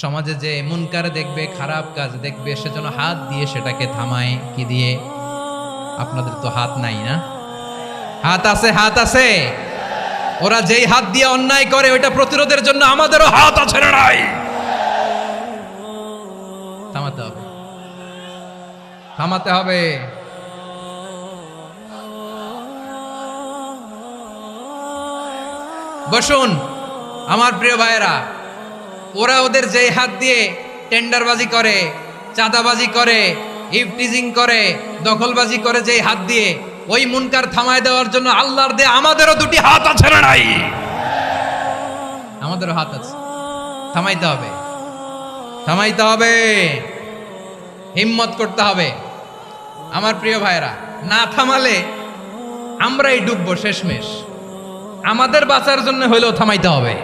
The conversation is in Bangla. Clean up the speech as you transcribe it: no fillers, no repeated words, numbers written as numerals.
সমাজে যে মুনকার দেখবে, খারাপ কাজ দেখবে, সেজন্য হাত দিয়ে সেটাকে থামায়। কি দিয়ে? আপনাদের তো হাত নাই না? হাত আছে, হাত আছে। ওরা যেই হাত দিয়ে অন্যায় করে ওইটা প্রতিরোধের জন্য আমাদেরও হাত আছে না নাই? থামাতে হবে, থামাতে হবে। বসুন আমার প্রিয় ভাইয়েরা, ওরা ওদের যেই হাত দিয়ে টেন্ডারবাজি করে, চাঁদাবাজি করে, ইফটিজিং করে, দখলবাজি করে, যেই হাত দিয়ে, ওই মুনকার থামায় দেওয়ার জন্য আল্লাহর দিয়ে আমাদেরও দুটি হাত আছে না নাই? আমাদেরও হাত আছে। থামাইতে হবে, থামাইতে হবে, হিম্মত করতে হবে। আমার প্রিয় ভাইয়েরা, না থামালে আমরাই ডুববো শেষমেশ। আমাদের বাঁচার জন্য হইলেও থামাইতে হবে।